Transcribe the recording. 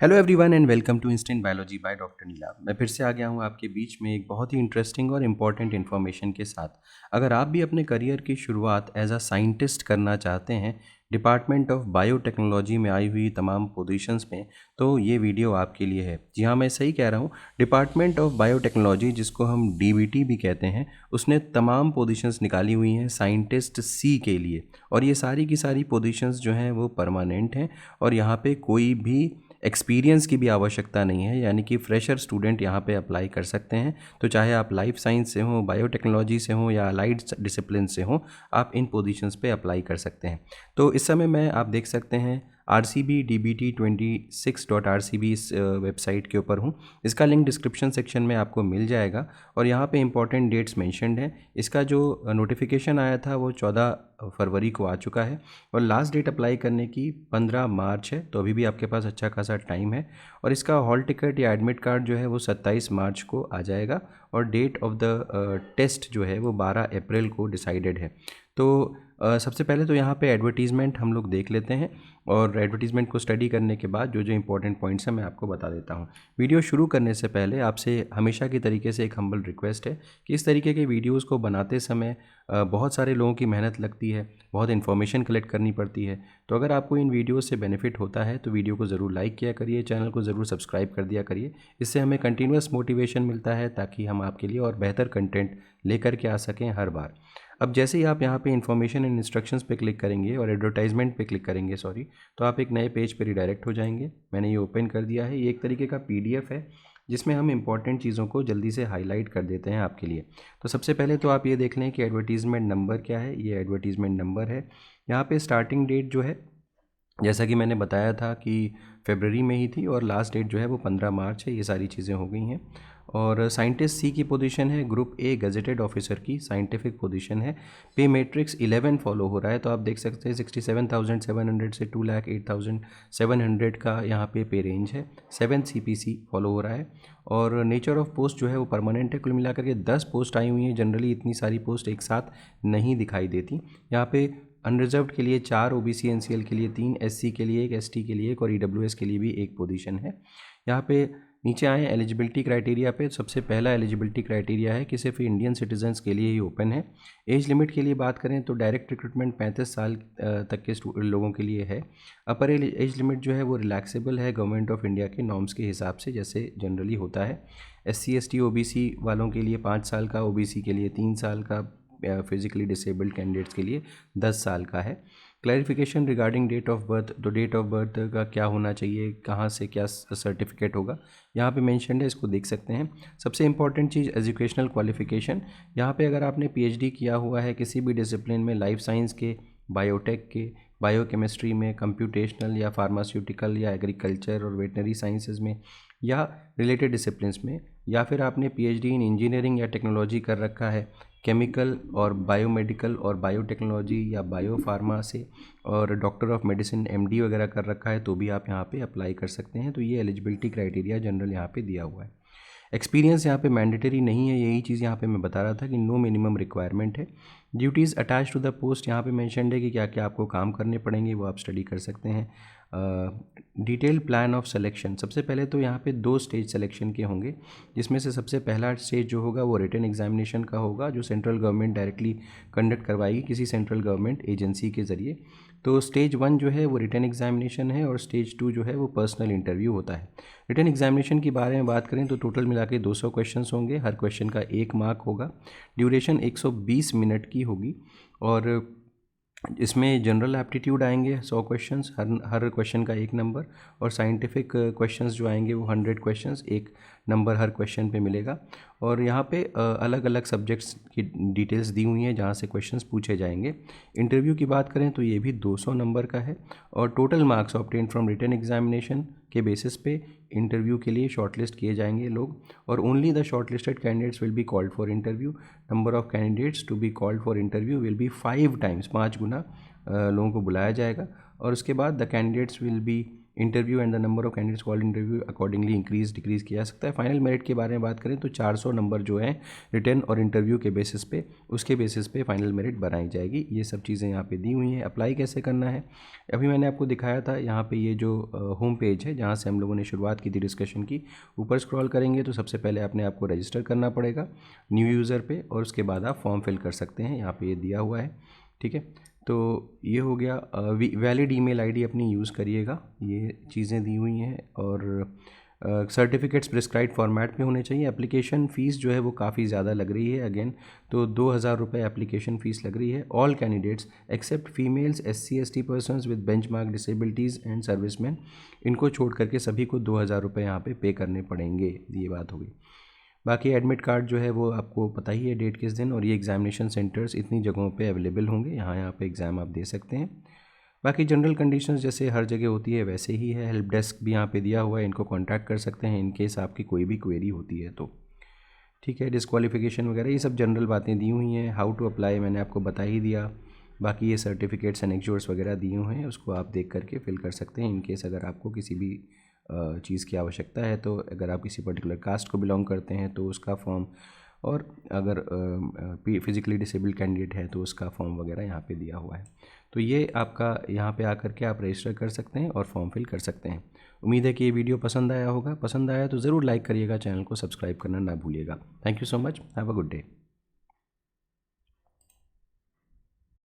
Hello everyone and welcome to instant biology by doctor Neela. मैं फिर से आ गया हूँ आपके बीच में एक बहुत ही इंटरेस्टिंग और इम्पॉर्टेंट इन्फॉर्मेशन के साथ। अगर आप भी अपने करियर की शुरुआत एज अ साइंटिस्ट करना चाहते हैं डिपार्टमेंट ऑफ बायोटेक्नोलॉजी में आई हुई तमाम पोजीशंस में, तो ये वीडियो आपके लिए है। जी हाँ, मैं सही कह रहा हूँ। डिपार्टमेंट ऑफ बायोटेक्नोलॉजी, जिसको हम डीबीटी भी कहते हैं, उसने तमाम पोजीशंस निकाली हुई हैं साइंटिस्ट सी के लिए। और ये सारी की सारी पोजीशंस जो हैं वो परमानेंट हैं और यहाँ पे कोई भी एक्सपीरियंस की भी आवश्यकता नहीं है, यानी कि फ्रेशर स्टूडेंट यहाँ पे अप्लाई कर सकते हैं। तो चाहे आप लाइफ साइंस से हों, बायोटेक्नोलॉजी से हों या अलाइड डिसिप्लिन से हों, आप इन पोजीशंस पे अप्लाई कर सकते हैं। तो इस समय मैं आप देख सकते हैं RCB-DBT26.RCB इस वेबसाइट के ऊपर हूँ। इसका लिंक डिस्क्रिप्शन सेक्शन में आपको मिल जाएगा और यहाँ पे इंपॉर्टेंट डेट्स मेंशन्ड हैं। इसका जो नोटिफिकेशन आया था वो 14 फरवरी को आ चुका है और लास्ट डेट अप्लाई करने की 15 मार्च है। तो अभी भी आपके पास अच्छा खासा टाइम है। और इसका हॉल टिकट या एडमिट कार्ड जो है वो 27 मार्च को आ जाएगा और डेट ऑफ द टेस्ट जो है वो 12 अप्रैल को डिसाइडेड है। तो सबसे पहले तो यहाँ पे एडवर्टीज़मेंट हम लोग देख लेते हैं और एडवर्टीज़मेंट को स्टडी करने के बाद जो जो इंपॉर्टेंट पॉइंट्स हैं मैं आपको बता देता हूँ। वीडियो शुरू करने से पहले आपसे हमेशा की तरीके से एक हम्बल रिक्वेस्ट है कि इस तरीके के वीडियोज़ को बनाते समय बहुत सारे लोगों की मेहनत लगती है, बहुत इन्फॉर्मेशन कलेक्ट करनी पड़ती है। तो अगर आपको इन वीडियोज़ से बेनिफिट होता है तो वीडियो को ज़रूर लाइक किया करिए, चैनल को ज़रूर सब्सक्राइब कर दिया करिए। इससे हमें कंटिन्यूस मोटिवेशन मिलता है ताकि हम आपके लिए और बेहतर कंटेंट लेकर के आ सकें हर बार। अब जैसे ही आप यहाँ पे इन्फॉर्मेशन एंड इंस्ट्रक्शंस पे क्लिक करेंगे और एडवर्टाइजमेंट पे क्लिक करेंगे तो आप एक नए पेज पे रिडायरेक्ट हो जाएंगे। मैंने ये ओपन कर दिया है। ये एक तरीके का पीडीएफ है जिसमें हम इंपॉर्टेंट चीज़ों को जल्दी से हाईलाइट कर देते हैं आपके लिए। तो सबसे पहले तो आप ये देख लें कि एडवर्टीज़मेंट नंबर क्या है। ये एडवर्टीज़मेंट नंबर है। यहाँ पे स्टार्टिंग डेट जो है, जैसा कि मैंने बताया था कि फरवरी में ही थी और लास्ट डेट जो है वो 15 मार्च है। ये सारी चीज़ें हो गई हैं। और साइंटिस्ट सी की पोजीशन है ग्रुप ए गजेटेड ऑफिसर की साइंटिफिक पोजीशन है। पे मैट्रिक्स 11 फॉलो हो रहा है। तो आप देख सकते हैं 67,700 से 2,08,700 का यहाँ पे रेंज है। 7 CPC फॉलो हो रहा है और नेचर ऑफ पोस्ट जो है वो परमानेंट है। कुल मिलाकर के 10 पोस्ट आई हुई हैं। जनरली इतनी सारी पोस्ट एक साथ नहीं दिखाई देती। यहाँ पे अनरिजर्व्ड के लिए 4, OBC NCL के लिए 3, SC के लिए 1, ST के लिए 1 और EWS के लिए भी एक पोजीशन है। यहाँ पे नीचे आए एलिजिबिलिटी क्राइटेरिया पे। सबसे पहला एलिजिबिलिटी क्राइटेरिया है कि सिर्फ इंडियन सिटीजन्स के लिए ही ओपन है। एज लिमिट के लिए बात करें तो डायरेक्ट रिक्रूटमेंट 35 साल तक के लोगों के लिए है। अपर एज लिमिट जो है वो रिलैक्सेबल है गवर्नमेंट ऑफ इंडिया के नॉर्म्स के हिसाब से, जैसे जनरली होता है। SC ST OBC वालों के लिए 5 साल का, OBC के लिए 3 साल का, फिजिकली डिसेबल्ड कैंडिडेट्स के लिए 10 साल का है। Clarification regarding date of birth, तो डेट ऑफ बर्थ का क्या होना चाहिए, कहाँ से क्या सर्टिफिकेट होगा, यहाँ पे मेंशन है, इसको देख सकते हैं। सबसे इंपॉर्टेंट चीज़ एजुकेशनल क्वालिफिकेशन। यहाँ पे अगर आपने PhD किया हुआ है किसी भी डिसिप्लिन में, लाइफ साइंस के, बायोटेक के, बायोकेमिस्ट्री में, कंप्यूटेशनल या फार्मास्यूटिकल या एग्रीकल्चर और वेटनरी साइंसेज में या रिलेटेड डिसिप्लिन्स में, या फिर आपने PhD इन इंजीनियरिंग या टेक्नोलॉजी कर रखा है केमिकल और बायोमेडिकल और बायोटेक्नोलॉजी या बायोफार्मा से, और डॉक्टर ऑफ मेडिसिन MD वगैरह कर रखा है, तो भी आप यहाँ पे अप्लाई कर सकते हैं। तो ये एलिजिबिलिटी क्राइटेरिया जनरल यहाँ पे दिया हुआ है। एक्सपीरियंस यहाँ पे मैंडेटरी नहीं है। यही चीज़ यहाँ पे मैं बता रहा था कि नो मिनिमम रिक्वायरमेंट है। Duties attach to the post, यहाँ पे मेंशन्ड है कि क्या क्या आपको काम करने पड़ेंगे, वो आप स्टडी कर सकते हैं। Detail plan of selection. सबसे पहले तो यहाँ पे 2 स्टेज सिलेक्शन के होंगे, जिसमें से सबसे पहला स्टेज जो होगा वो रिटन एग्जामिनेशन का होगा, जो सेंट्रल गवर्नमेंट डायरेक्टली कंडक्ट करवाएगी किसी सेंट्रल गवर्नमेंट एजेंसी के ज़रिए। तो स्टेज 1 जो है वो रिटन एग्जामिनेशन है और स्टेज 2 जो है वो पर्सनल इंटरव्यू होता है। रिटन एग्जामिनेशन के बारे में बात करें तो टोटल मिला के 200 क्वेश्चन होंगे। हर क्वेश्चन का 1 मार्क होगा। ड्यूरेशन 120 मिनट की होगी और इसमें जनरल एप्टीट्यूड आएंगे 100 क्वेश्चंस, हर क्वेश्चन का 1 नंबर, और साइंटिफिक क्वेश्चंस जो आएंगे वो 100 क्वेश्चंस, 1 नंबर हर क्वेश्चन पे मिलेगा। और यहाँ पे अलग अलग सब्जेक्ट्स की डिटेल्स दी हुई हैं जहाँ से क्वेश्चंस पूछे जाएंगे। इंटरव्यू की बात करें तो ये भी 200 नंबर का है और total marks obtain from written examination के बेसिस पे इंटरव्यू के लिए शॉर्टलिस्ट किए जाएंगे लोग, और only the shortlisted candidates will be called for interview. Number of candidates to be called for interview will be 5 times, 5 गुना लोगों को बुलाया जाएगा। और उसके बाद the candidates will be interview and the number of candidates called interview accordingly increase decrease किया जा सकता है। फाइनल मेरिट के बारे में बात करें तो 400 नंबर जो है रिटर्न और इंटरव्यू के बेसिस पे, उसके बेसिस पे फाइनल मेरिट बनाई जाएगी। ये सब चीज़ें यहाँ पे दी हुई हैं। अप्लाई कैसे करना है अभी मैंने आपको दिखाया था। यहाँ पे ये जो होम पेज है जहाँ से हम लोगों ने शुरुआत की थी डिस्कशन की, ऊपर स्क्रॉल करेंगे तो सबसे पहले अपने आपको रजिस्टर करना पड़ेगा न्यू यूज़र पे, और उसके बाद आप फॉर्म फिल कर सकते हैं। यहाँ पे ये दिया हुआ है, ठीक है। तो ये हो गया। वैलिड ईमेल आईडी अपनी यूज़ करिएगा, ये चीज़ें दी हुई हैं। और सर्टिफिकेट्स प्रिस्क्राइब्ड फॉर्मेट में होने चाहिए। एप्लीकेशन फ़ीस जो है वो काफ़ी ज़्यादा लग रही है अगेन, तो 2000 रुपये एप्लीकेशन फ़ीस लग रही है। All candidates except females, SC/ST persons with benchmark disabilities and serviceman, इनको छोड़ करके सभी को 2000 रुपये यहाँ पे करने पड़ेंगे। ये बात होगी। बाकी एडमिट कार्ड जो है वो आपको पता ही है डेट किस दिन, और ये एग्जामिनेशन सेंटर्स इतनी जगहों पे अवेलेबल होंगे, यहाँ पे एग्ज़ाम आप दे सकते हैं। बाकी जनरल कंडीशंस जैसे हर जगह होती है वैसे ही है। हेल्प डेस्क भी यहाँ पे दिया हुआ है, इनको कांटेक्ट कर सकते हैं इन केस आपकी कोई भी क्वेरी होती है तो, ठीक है। डिस्क्वालिफिकेशन वगैरह ये सब जनरल बातें दी हुई हैं। हाउ टू अप्लाई मैंने आपको बता ही दिया। बाकी ये सर्टिफिकेट्स एनेक्चोर्स वगैरह दिए हुए हैं, उसको आप देख करके फिल कर सकते हैं इन केस अगर आपको किसी भी चीज़ की आवश्यकता है। तो अगर आप किसी पर्टिकुलर कास्ट को बिलोंग करते हैं तो उसका फॉर्म, और अगर फिज़िकली डिसेबल्ड कैंडिडेट है तो उसका फॉर्म वगैरह यहाँ पे दिया हुआ है। तो ये आपका यहाँ पे आकर के आप रजिस्टर कर सकते हैं और फॉर्म फिल कर सकते हैं। उम्मीद है कि ये वीडियो पसंद आया होगा। पसंद आया तो ज़रूर लाइक करिएगा, चैनल को सब्सक्राइब करना ना भूलिएगा। Thank you so much, have a good day.